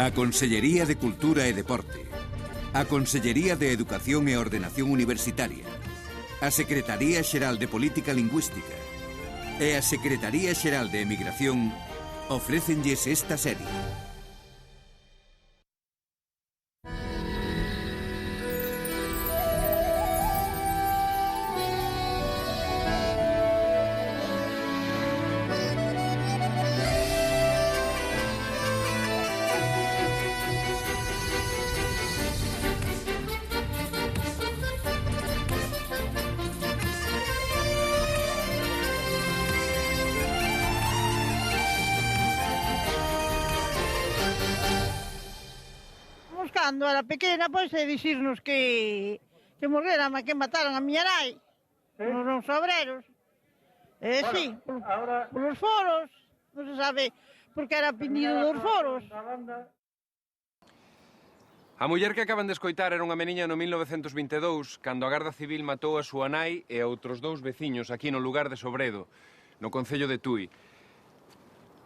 A Consellería de Cultura e Deporte, a Consellería de Educación e Ordenación Universitaria, a Secretaría Xeral de Política Lingüística e a Secretaría Xeral de Emigración ofrécenlles esta serie. Cando era pequena, pois, dicirnos que morreran, que mataron a miña nai, nos obreros. Sí, polos foros, non se sabe por que era pindido dos foros. A muller que acaban de escoitar era unha meniña no 1922, cando a Garda Civil matou a súa nai e a outros dous veciños aquí no lugar de Sobredo, no concello de Tui.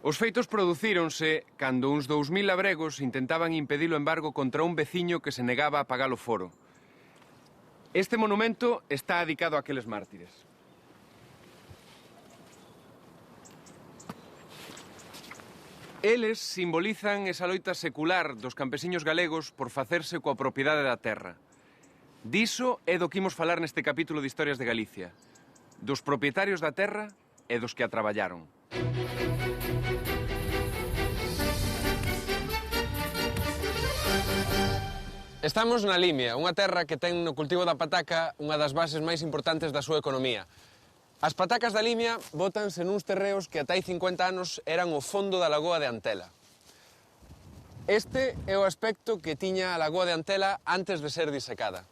Os feitos producíronse cando uns 2000 labregos intentaban impedir o embargo contra un veciño que se negaba a pagar o foro. Este monumento está dedicado a aqueles mártires. Eles simbolizan esa loita secular dos campesiños galegos por facerse coa propiedade da terra. Diso é do que imos falar neste capítulo de Historias de Galicia, dos propietarios da terra e dos que a traballaron. Estamos na Limia, unha terra que ten no cultivo da pataca unha das bases máis importantes da súa economía. As patacas da Limia bótanse nuns terreos que ata hai 50 anos eran o fondo da lagoa de Antela. Este é o aspecto que tiña a lagoa de Antela antes de ser disecada.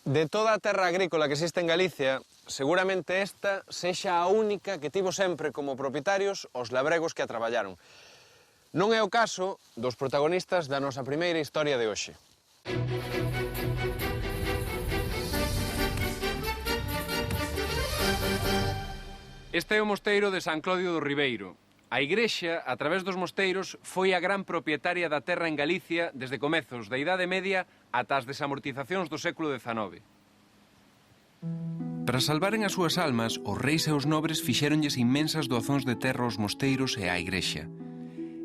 De toda a terra agrícola que existe en Galicia, seguramente esta sexa a única que tivo sempre como propietarios os labregos que a traballaron. Non é o caso dos protagonistas da nosa primeira historia de hoxe. Este é o mosteiro de San Clodio do Ribeiro. A igrexa, a través dos mosteiros, foi a gran propietaria da terra en Galicia desde comezos da Idade Media ata as desamortizacións do século XIX. Para salvaren as súas almas, os reis e os nobres fixéronlles inmensas doazóns de terra aos mosteiros e á igrexa.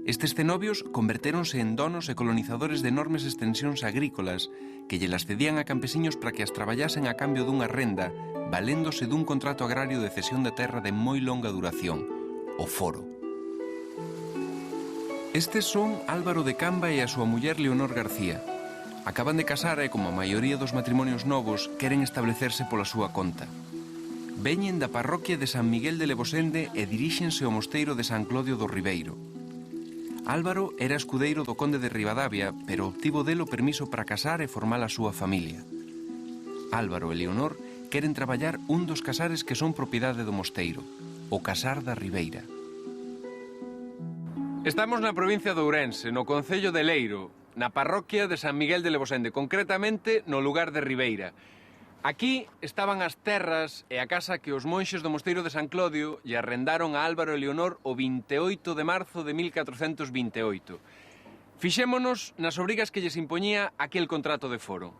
Estes cenobios convertéronse en donos e colonizadores de enormes extensións agrícolas que lles cedían a campesiños para que as traballasen a cambio dunha renda, valéndose dun contrato agrario de cesión de terra de moi longa duración, o foro. Estes son Álvaro de Camba e a súa muller Leonor García. Acaban de casar e, como a maioría dos matrimonios novos, queren establecerse pola súa conta. Veñen da parroquia de San Miguel de Lebosende e diríxense ao mosteiro de San Clodio do Ribeiro. Álvaro era escudeiro do conde de Ribadavia, pero obtivo delo permiso para casar e formar a súa familia. Álvaro e Leonor queren traballar un dos casares que son propiedade do mosteiro, o Casar da Ribeira. Estamos na provincia de Ourense, no concello de Leiro, na parroquia de San Miguel de Lebosende, concretamente no lugar de Ribeira. Aquí estaban as terras e a casa que os monxes do mosteiro de San Clodio lle arrendaron a Álvaro e Leonor o 28 de marzo de 1428. Fixémonos nas obrigas que lles impoñía aquel contrato de foro.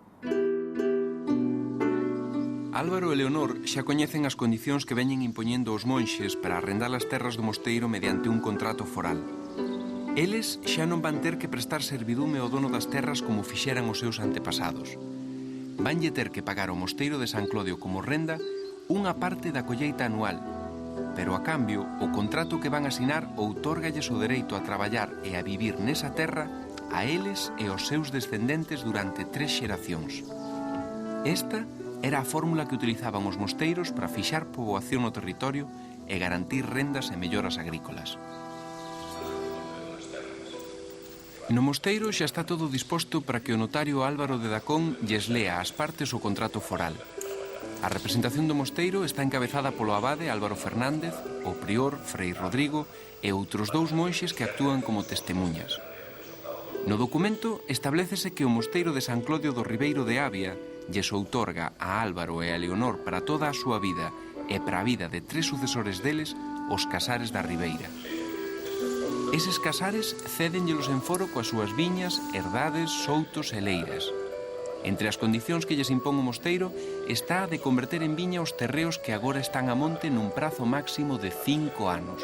Álvaro e Leonor xa coñecen as condicións que veñen impoñendo os monxes para arrendar as terras do mosteiro mediante un contrato foral. Eles xa non van ter que prestar servidume ao dono das terras como fixeran os seus antepasados. Vanlle ter que pagar ao mosteiro de San Clodio como renda unha parte da colleita anual, pero a cambio o contrato que van asinar outórgalles o dereito a traballar e a vivir nesa terra a eles e aos seus descendentes durante 3 xeracións. Esta era a fórmula que utilizaban os mosteiros para fixar poboación no territorio e garantir rendas e melloras agrícolas. No mosteiro xa está todo disposto para que o notario Álvaro de Dacón lles lea ás partes o contrato foral. A representación do mosteiro está encabezada polo abade Álvaro Fernández, o prior Frei Rodrigo e outros 2 monxes que actúan como testemuñas. No documento establécese que o mosteiro de San Clodio do Ribeiro de Avia lles outorga a Álvaro e a Leonor para toda a súa vida e para a vida de 3 sucesores deles os casares da Ribeira. Eses casares cédenllelos en foro coas súas viñas, herdades, soutos e leiras. Entre as condicións que lles impón o mosteiro está a de converter en viña os terreos que agora están a monte nun prazo máximo de 5 anos.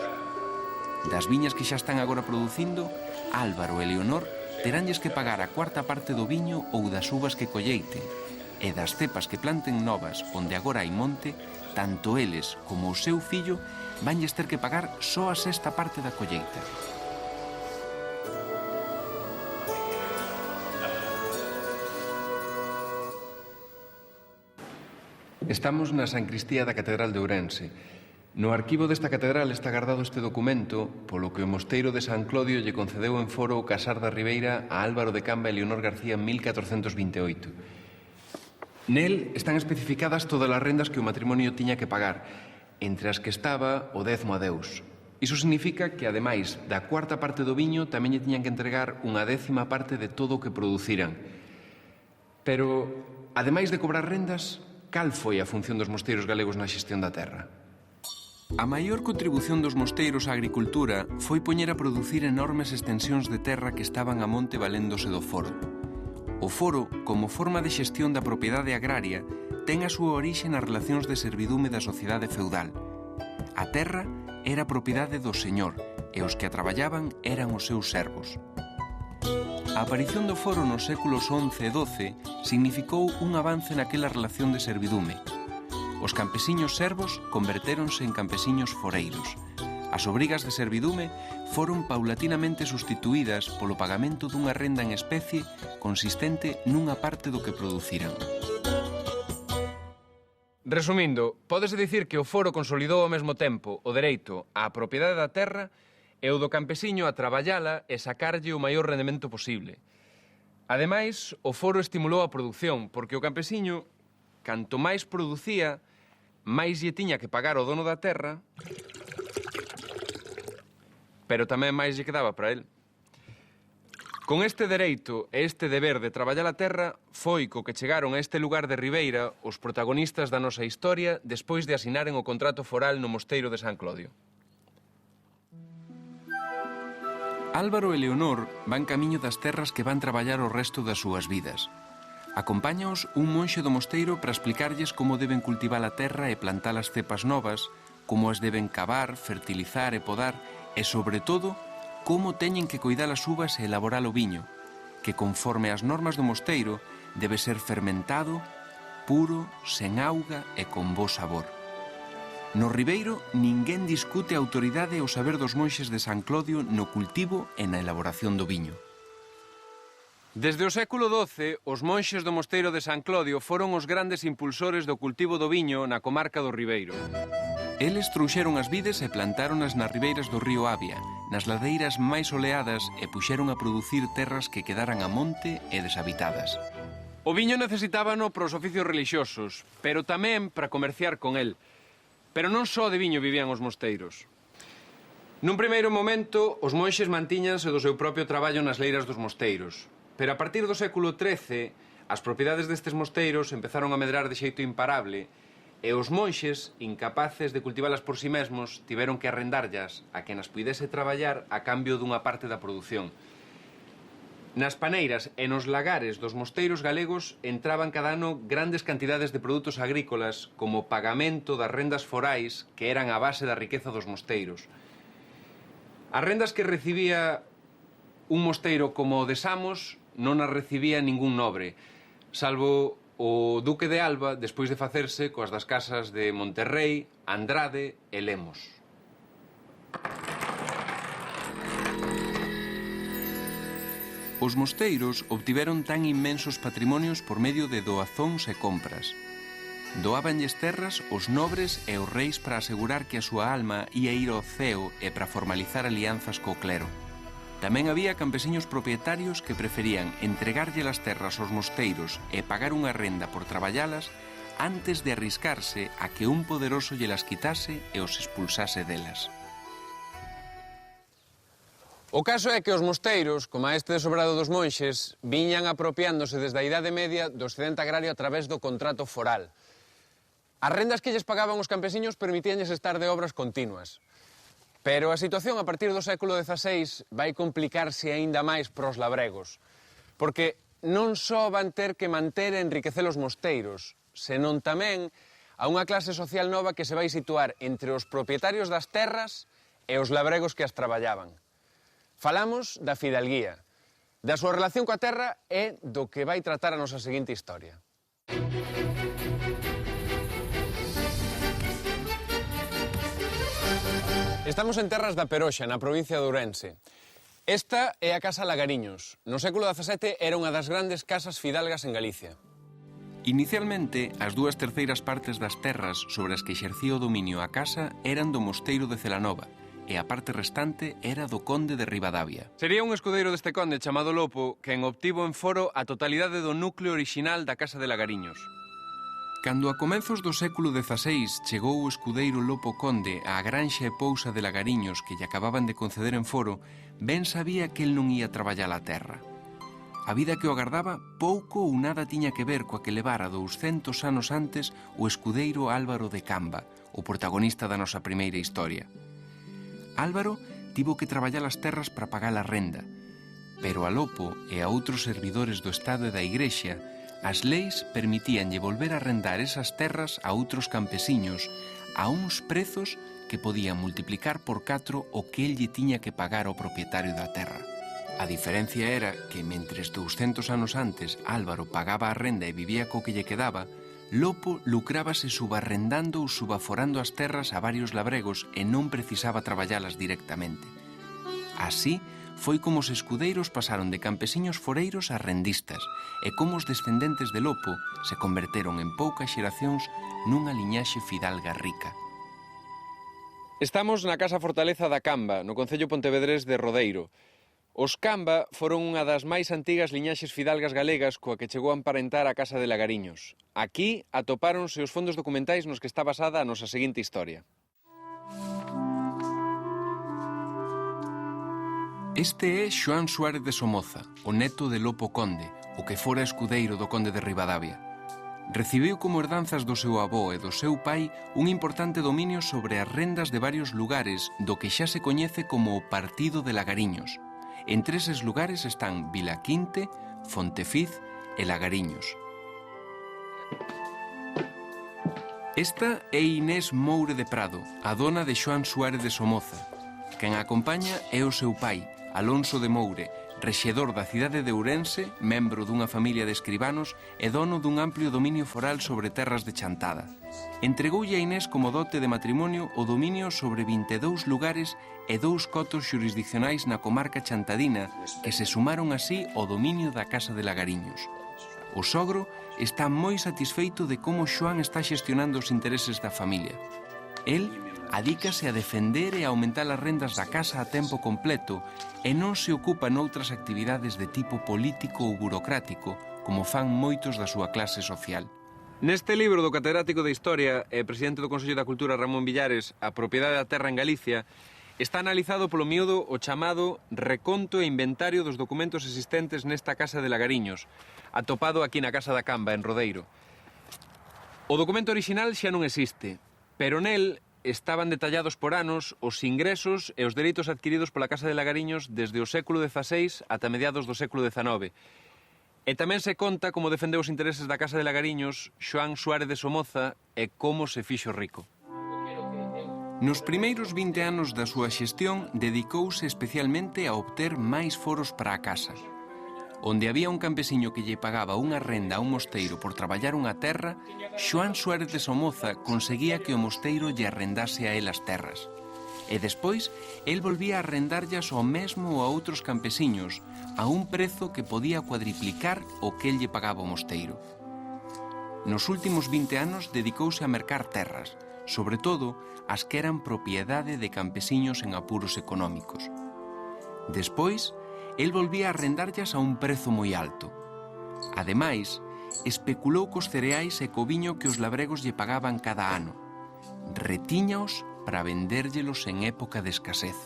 Das viñas que xa están agora producindo, Álvaro e Leonor teránlles que pagar a cuarta parte do viño ou das uvas que colleiten, e das cepas que planten novas onde agora hai monte, tanto eles como o seu fillo vanlles ter que pagar só a sexta parte da colleita. Estamos na Sancristía da Catedral de Ourense. No arquivo desta catedral está guardado este documento polo que o mosteiro de San Clodio lle concedeu en foro o casar da Ribeira a Álvaro de Camba e Leonor García en 1428. Nel están especificadas todas as rendas que o matrimonio tiña que pagar, entre as que estaba o 10º adeus. Iso significa que, ademais da cuarta parte do viño, tamén lle tiñan que entregar unha 10ª parte de todo o que produciran. Pero, ademais de cobrar rendas, cal foi a función dos mosteiros galegos na xestión da terra? A maior contribución dos mosteiros á agricultura foi poñer a producir enormes extensións de terra que estaban a monte valéndose do foro. O foro, como forma de xestión da propiedade agraria, ten a súa orixe nas relacións de servidume da sociedade feudal. A terra era propiedade do señor e os que a traballaban eran os seus servos. A aparición do foro nos séculos XI e XII significou un avance naquela relación de servidume. Os campesiños servos convertéronse en campesiños foreiros. As obrigas de servidume foron paulatinamente sustituídas polo pagamento dunha renda en especie consistente nunha parte do que produciran. Resumindo, pódese dicir que o foro consolidou ao mesmo tempo o dereito á propiedade da terra e o do campesiño a traballala e sacarlle o maior rendemento posible. Ademais, o foro estimulou a produción, porque o campesiño, canto máis producía, máis lle tiña que pagar o dono da terra, pero tamén máis lle quedaba para el. Con este dereito e este deber de traballar a terra, foi co que chegaron a este lugar de Ribeira os protagonistas da nosa historia despois de asinaren o contrato foral no mosteiro de San Clodio. Álvaro e Leonor van camiño das terras que van traballar o resto das súas vidas. Acompáñaos un monxe do mosteiro para explicarlles como deben cultivar a terra e plantar as cepas novas, como as deben cavar, fertilizar e podar, e, sobre todo, como teñen que coidar as uvas e elaborar o viño, que, conforme ás normas do mosteiro, debe ser fermentado, puro, sen auga e con bo sabor. No Ribeiro, ninguén discute a autoridade e o saber dos monxes de San Clodio no cultivo e na elaboración do viño. Desde o século XII, os monxes do mosteiro de San Clodio foron os grandes impulsores do cultivo do viño na comarca do Ribeiro. Eles trouxeron as vides e plantáronas nas ribeiras do río Avia, nas ladeiras máis soleadas e puxeron a producir terras que quedaran a monte e deshabitadas. O viño necesitábano para os oficios relixiosos, pero tamén para comerciar con el. Pero non só de viño vivían os mosteiros. Nun primeiro momento, os monxes mantíñanse do seu propio traballo nas leiras dos mosteiros. Pero a partir do século XIII, as propiedades destes mosteiros empezaron a medrar de xeito imparable e os monxes, incapaces de cultivalas por si mesmos, tiveron que arrendarllas a quen as puidese traballar a cambio dunha parte da produción. Nas paneiras e nos lagares dos mosteiros galegos entraban cada ano grandes cantidades de produtos agrícolas como pagamento das rendas forais que eran a base da riqueza dos mosteiros. As rendas que recibía un mosteiro como o de Samos non as recibía ningún nobre, salvo o Duque de Alba despois de facerse coas das casas de Monterrei, Andrade e Lemos. Os mosteiros obtiveron tan inmensos patrimonios por medio de doazóns e compras. Doábanlles terras os nobres e os reis para asegurar que a súa alma ia ir ao ceo e para formalizar alianzas co clero. Tamén había campesiños propietarios que preferían entregarlle as terras aos mosteiros e pagar unha renda por traballalas antes de arriscarse a que un poderoso lle las quitase e os expulsase delas. O caso é que os mosteiros, como este de Sobrado dos Monxes, viñan apropiándose desde a Idade Media do excedente agrario a través do contrato foral. As rendas que lles pagaban os campesiños permitíanlles estar de obras continuas. Pero a situación a partir do século XVI vai complicarse aínda máis pros labregos, porque non só van ter que manter e enriquecer os mosteiros, senón tamén a unha clase social nova que se vai situar entre os propietarios das terras e os labregos que as traballaban. Falamos da fidalguía, da súa relación coa terra e do que vai tratar a nosa seguinte historia. Estamos en terras da Peroxa, na provincia de Ourense. Esta é a Casa Lagariños. No século XVII era unha das grandes casas fidalgas en Galicia. Inicialmente, as 2/3 partes das terras sobre as que exercía o dominio a casa eran do mosteiro de Celanova, e a parte restante era do conde de Ribadavia. Sería un escudeiro deste conde chamado Lopo quen obtivo en foro a totalidade do núcleo orixinal da Casa de Lagariños. Cando a comenzos do século XVI chegou o escudeiro Lopo Conde á granxa e pousa de Lagariños que lle acababan de conceder en foro, ben sabía que el non ia traballar a terra. A vida que o agardaba pouco ou nada tiña que ver coa que levara 200 anos antes o escudeiro Álvaro de Camba, o protagonista da nosa primeira historia. Álvaro tivo que traballar as terras para pagar a renda, pero a Lopo e a outros servidores do Estado e da Igrexa as leis permitíanlle volver a arrendar esas terras a outros campesiños a uns prezos que podían multiplicar por 4 o que el lle tiña que pagar ao propietario da terra. A diferencia era que, mentres 200 anos antes Álvaro pagaba a renda e vivía co que lle quedaba, Lopo lucrábase subarrendando ou subaforando as terras a varios labregos e non precisaba traballalas directamente. Así, foi como os escudeiros pasaron de campesiños foreiros a rendistas e como os descendentes de Lopo se converteron en poucas xeracións nunha liñaxe fidalga rica. Estamos na Casa Fortaleza da Camba, no concello pontevedrés de Rodeiro. Os Camba foron unha das máis antigas liñaxes fidalgas galegas coa que chegou a emparentar a Casa de Lagariños. Aquí atopáronse os fondos documentais nos que está basada a nosa seguinte historia. Este é Xoán Suárez de Somoza, o neto de Lopo Conde, o que fora escudeiro do conde de Ribadavia. Recibiu como herdanzas do seu avó e do seu pai un importante dominio sobre as rendas de varios lugares do que xa se coñece como o Partido de Lagariños. Entre eses lugares están Vilaquinte, Fontefiz e Lagariños. Esta é Inés Moure de Prado, a dona de Xoán Suárez de Somoza. Quen a acompaña é o seu pai, Alonso de Moure, rexedor da cidade de Ourense, membro dunha familia de escribanos e dono dun amplio dominio foral sobre terras de Chantada. Entregoulle a Inés como dote de matrimonio o dominio sobre 22 lugares e 2 cotos xurisdiccionais na comarca chantadina que se sumaron así ao dominio da Casa de Lagariños. O sogro está moi satisfeito de como Xoán está xestionando os intereses da familia. El adícase a defender e a aumentar as rendas da casa a tempo completo e non se ocupa noutras actividades de tipo político ou burocrático, como fan moitos da súa clase social. Neste libro do catedrático de Historia e presidente do Consello da Cultura Ramón Villares, A propiedade da terra en Galicia, está analizado polo miúdo o chamado reconto e inventario dos documentos existentes nesta Casa de Lagariños, atopado aquí na Casa da Camba, en Rodeiro. O documento orixinal xa non existe, pero nel estaban detallados por anos os ingresos e os dereitos adquiridos pola Casa de Lagariños desde o século XVI ata mediados do século XIX. E tamén se conta como defendeu os intereses da Casa de Lagariños Xoán Suárez de Somoza e como se fixo rico. Nos primeiros 20 anos da súa xestión dedicouse especialmente a obter máis foros para a casa. Onde había un campesiño que lle pagaba unha renda a un mosteiro por traballar unha terra, Xoán Suárez de Somoza conseguía que o mosteiro lle arrendase a el as terras. E despois, el volvía a arrendarllas ao mesmo ou a outros campesiños a un prezo que podía cuadriplicar o que el lle pagaba o mosteiro. Nos últimos 20 anos dedicouse a mercar terras, sobre todo as que eran propiedade de campesiños en apuros económicos. Despois, el volvía a arrendarllas a un prezo moi alto. Ademais, especulou cos cereais e co viño que os labregos lle pagaban cada ano. Retíñaos para vendérllelos en época de escasez.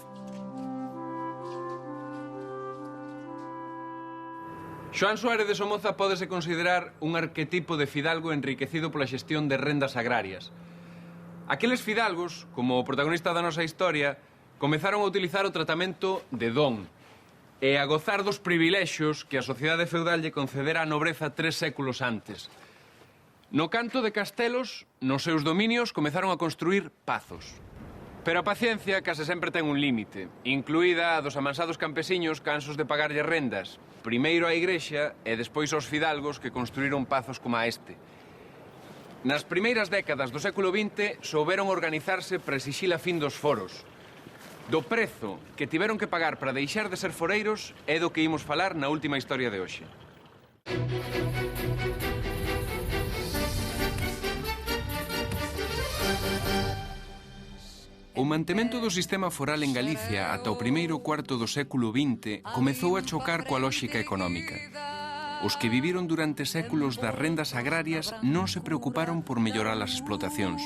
Xoán Suárez de Somoza pódese considerar un arquetipo de fidalgo enriquecido pola xestión de rendas agrarias. Aqueles fidalgos, como o protagonista da nosa historia, Comezaron a utilizar o tratamento de don e a gozar dos privilexios que a sociedade feudal lle concedera a nobreza 3 séculos antes. No canto de castelos, nos seus dominios, comezaron a construir pazos. Pero a paciencia case sempre ten un límite, incluída a dos amansados campesiños cansos de pagarlle rendas, primeiro á igrexa e despois aos fidalgos que construíron pazos como a este. Nas primeiras décadas do século XX souberon organizarse para exixir a fin dos foros. Do prezo que tiveron que pagar para deixar de ser foreiros é do que imos falar na última historia de hoxe. O mantemento do sistema foral en Galicia ata o primeiro cuarto do século XX comezou a chocar coa lógica económica. Os que viviron durante séculos das rendas agrarias non se preocuparon por mellorar as explotacións.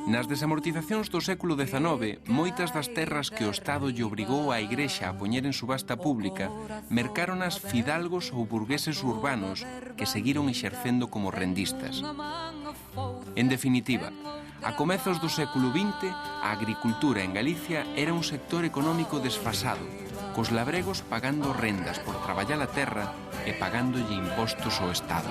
Nas desamortizacións do século XIX, moitas das terras que o Estado lle obrigou á Igrexa a poñer en subasta pública mercaronas fidalgos ou burgueses urbanos que seguiron exercendo como rendistas. En definitiva, a comezos do século XX, a agricultura en Galicia era un sector económico desfasado, cos labregos pagando rendas por traballar a terra e pagándolle impostos ao Estado.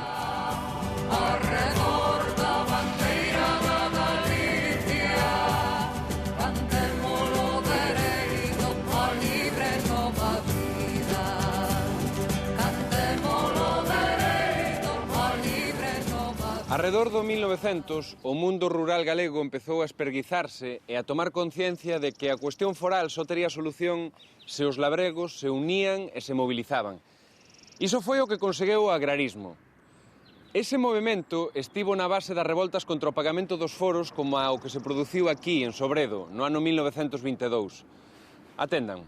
Arredor do 1900, o mundo rural galego empezou a esperguizarse e a tomar conciencia de que a cuestión foral só tería solución se os labregos se unían e se movilizaban. Iso foi o que conseguiu o agrarismo. Ese movimento estivo na base das revoltas contra o pagamento dos foros como o que se produciu aquí, en Sobredo, no ano 1922. Atendan.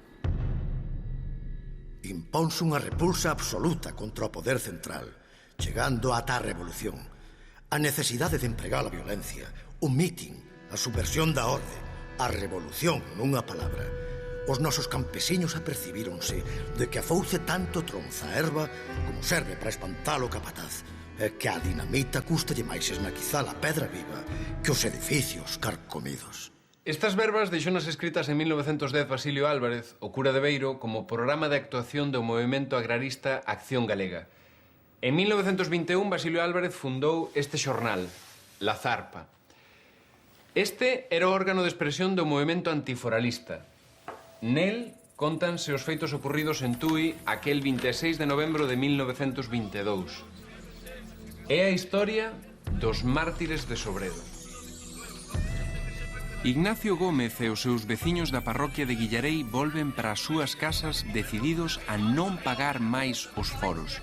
Imponse unha repulsa absoluta contra o poder central, chegando ata a revolución. A necesidade de empregar a violencia, o mitin, a subversión da orde, a revolución, nunha palabra. Os nosos campesiños apercibíronse de que a fouce tanto tronza a erva como serve para espantar o capataz, e que a dinamita custalle máis esnaquizar a pedra viva que os edificios carcomidos. Estas verbas deixonas escritas en 1910 Basilio Álvarez, o cura de Beiro, como programa de actuación do movimento agrarista Acción Galega. En 1921, Basilio Álvarez fundou este xornal, La Zarpa. Este era o órgano de expresión do movimento antiforalista. Nel contanse os feitos ocurridos en Tui aquel 26 de novembro de 1922. É a historia dos mártires de Sobredo. Ignacio Gómez e os seus veciños da parroquia de Guillarei volven para as súas casas decididos a non pagar máis os foros.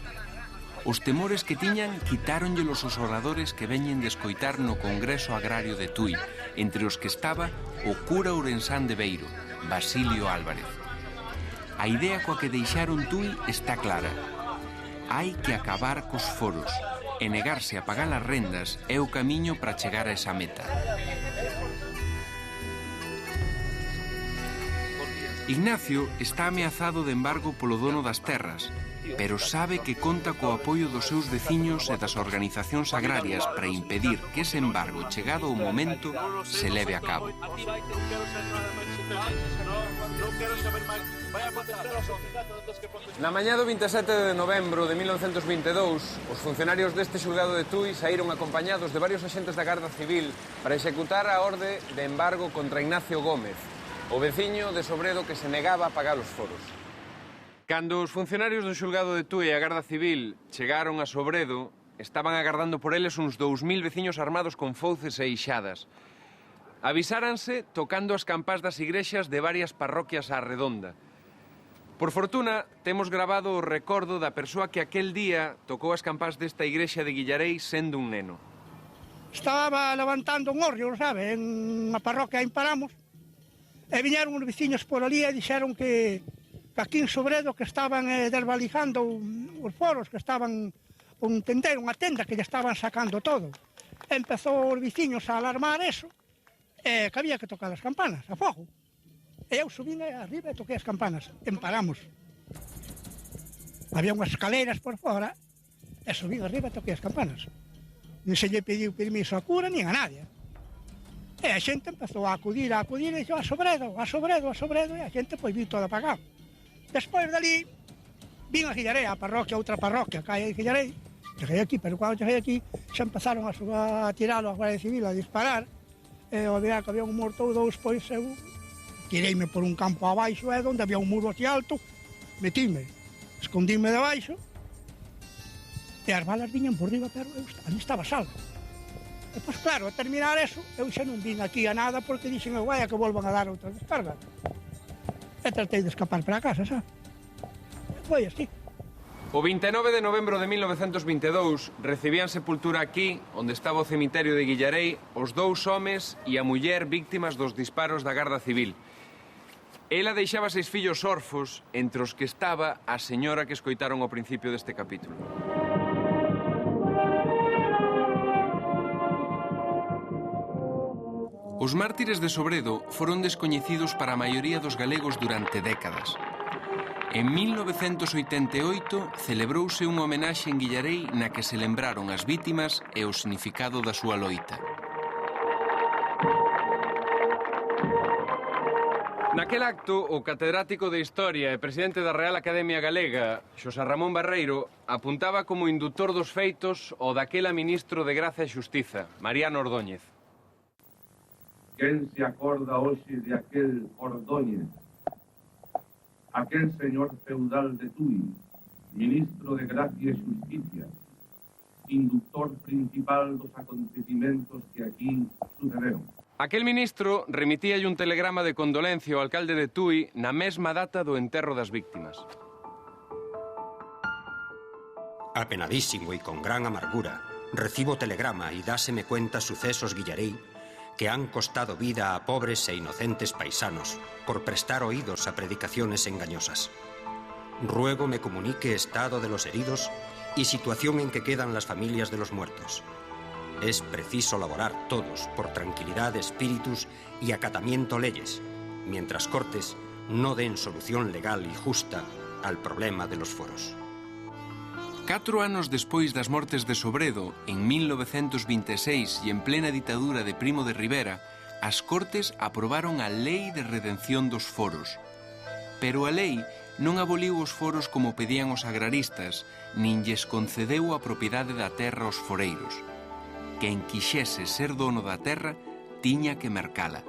Os temores que tiñan quitáronllelos os oradores que veñen de escoitar no Congreso Agrario de Tui, entre os que estaba o cura ourensán de Beiro, Basilio Álvarez. A idea coa que deixaron Tui está clara. Hai que acabar cos foros, e negarse a pagar as rendas é o camiño para chegar a esa meta. Ignacio está ameazado de embargo polo dono das terras, pero sabe que conta co apoio dos seus veciños e das organizacións agrarias para impedir que ese embargo, chegado o momento, se leve a cabo. Na mañá do 27 de novembro de 1922, os funcionarios deste xulgado de Tui saíron acompañados de varios axentes da Garda Civil para executar a orde de embargo contra Ignacio Gómez, o veciño de Sobredo que se negaba a pagar os foros. Cando os funcionarios do xulgado de Tui e a Garda Civil chegaron a Sobredo, estaban agardando por eles uns 2000 veciños armados con fouces e ixadas. Avisáranse tocando as campás das igrexas de varias parroquias á redonda. Por fortuna, temos grabado o recordo da persoa que aquel día tocou as campás desta igrexa de Guillarei sendo un neno. Estaba levantando un hórreo, sabe, en unha parroquia en Paramos, e viñeron os veciños por ali e dixeron que aquí en Sobredo que estaban desvalijando os foros, que estaban un tendero, unha tenda que lle estaban sacando todo. Empezou os veciños a alarmar eso, e que había que tocar as campanas, a fogo. E eu subín arriba e toquei as campanas, en Paramos. Había unhas escaleras por fora, e subín arriba e toquei as campanas. Non se lle pediu permiso a cura, nin a nadie. E a xente empezou a acudir, e dixo a Sobredo, e a xente pois vi toda para cá. Despois dali, vin a Guillarei, a parroquia, outra parroquia, que hai en Guillarei. Cheguei aquí, pero cando cheguei aquí, xa empezaron a tiralo a Guardia Civil, a disparar, e ao ver que había un morto ou dous, pois eu tireime por un campo abaixo, onde había un muro así alto, metíme, escondíme debaixo, e as balas viñan por riba, pero eu ali estaba salvo. E, pois claro, a terminar eso, eu xa non vin aquí a nada, porque dixen, vai a que volvan a dar outras descargas. E tratei de escapar para casa, xa. Foi así. O 29 de novembro de 1922 recibían sepultura aquí, onde estaba o cemiterio de Guillarei, os dous homes e a muller víctimas dos disparos da Garda Civil. Ela deixaba 6 fillos orfos, entre os que estaba a señora que escoitaron ao principio deste capítulo. Os mártires de Sobredo foron descoñecidos para a maioría dos galegos durante décadas. En 1988 celebrouse unha homenaxe en Guillarei na que se lembraron as vítimas e o significado da súa loita. Naquel acto, o catedrático de Historia e presidente da Real Academia Galega, Xosé Ramón Barreiro, apuntaba como indutor dos feitos o daquela ministro de Graza e Xustiza, Mariano Ordóñez. Quen se acorda hoxe de aquel Ordóñez? Aquel señor feudal de Tui, ministro de Gracia e Xusticia, inductor principal dos acontecimentos que aquí sucederon. Aquel ministro remitíalle un telegrama de condolencia ao alcalde de Tui na mesma data do enterro das víctimas. Apenadísimo e con gran amargura, recibo telegrama e dáseme cuenta sucesos Guillarei que han costado vida a pobres e inocentes paisanos por prestar oídos a predicaciones engañosas. Ruego me comunique estado de los heridos y situación en que quedan las familias de los muertos. Es preciso laborar todos por tranquilidad de espíritus y acatamiento leyes, mientras Cortes no den solución legal y justa al problema de los foros. 4 anos despois das mortes de Sobredo, en 1926 e en plena ditadura de Primo de Rivera, as Cortes aprobaron a Lei de Redención dos Foros. Pero a lei non aboliu os foros como pedían os agraristas, nin lles concedeu a propiedade da terra aos foreiros. Quen quixese ser dono da terra, tiña que mercala.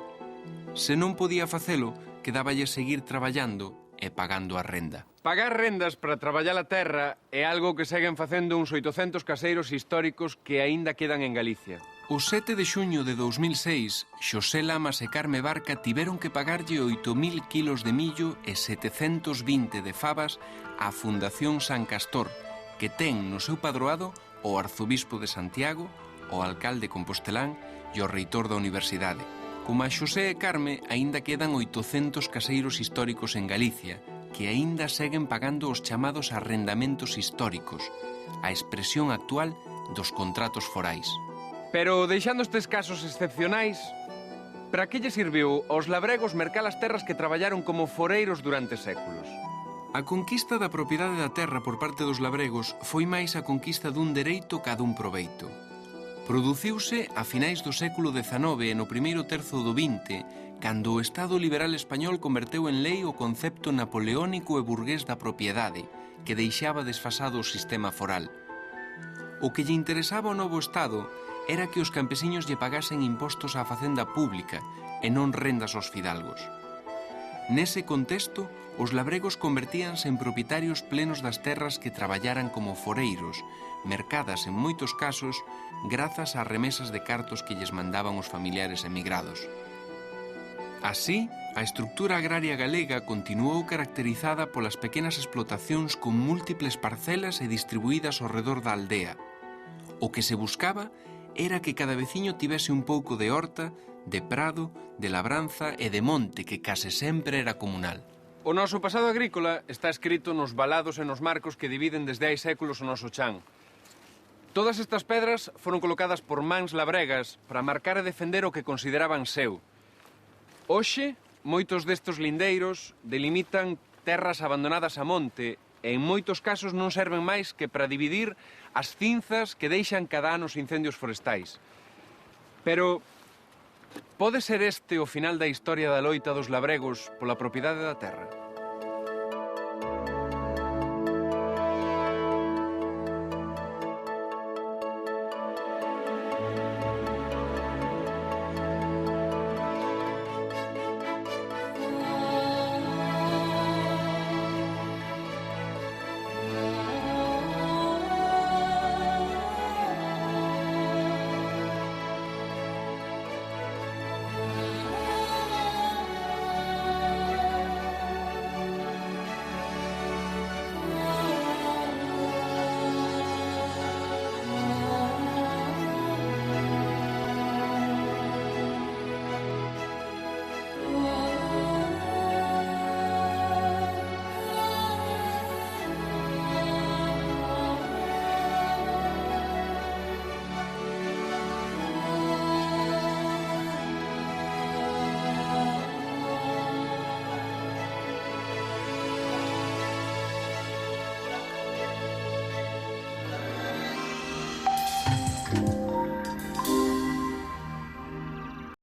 Se non podía facelo, quedáballe seguir traballando e pagando a renda. Pagar rendas para traballar a terra é algo que seguen facendo uns 800 caseiros históricos que aínda quedan en Galicia. O 7 de xuño de 2006, Xosé Lamas e Carme Barca tiveron que pagarlle 8.000 kilos de millo e 720 de fabas á Fundación San Castor, que ten no seu padroado o arzobispo de Santiago, o alcalde compostelán e o reitor da universidade. Como a Xosé e Carme, aínda quedan 800 caseiros históricos en Galicia, que aínda seguen pagando os chamados arrendamentos históricos, a expresión actual dos contratos forais. Pero, deixando estes casos excepcionais, para que lle serviu aos labregos mercar as terras que traballaron como foreiros durante séculos? A conquista da propiedade da terra por parte dos labregos foi máis a conquista dun dereito ca dun proveito. Produciuse a finais do século XIX e no primeiro terzo do XX, cando o Estado liberal español converteu en lei o concepto napoleónico e burgués da propiedade, que deixaba desfasado o sistema foral. O que lle interesaba ao novo Estado era que os campesiños lle pagasen impostos á facenda pública e non rendas aos fidalgos. Nese contexto, os labregos convertíanse en propietarios plenos das terras que traballaran como foreiros, mercadas en moitos casos grazas ás remesas de cartos que lles mandaban os familiares emigrados. Así, a estrutura agraria galega continuou caracterizada polas pequenas explotacións con múltiples parcelas e distribuídas ao redor da aldea. O que se buscaba era que cada veciño tivese un pouco de horta, de prado, de labranza e de monte que case sempre era comunal. O noso pasado agrícola está escrito nos valados e nos marcos que dividen desde hai séculos o noso chan. Todas estas pedras foron colocadas por mans labregas para marcar e defender o que consideraban seu. Hoxe, moitos destes lindeiros delimitan terras abandonadas a monte e en moitos casos non serven máis que para dividir as cinzas que deixan cada ano os incendios forestais. Pero Pode ser este o final da historia da loita dos labregos pola propiedade da terra?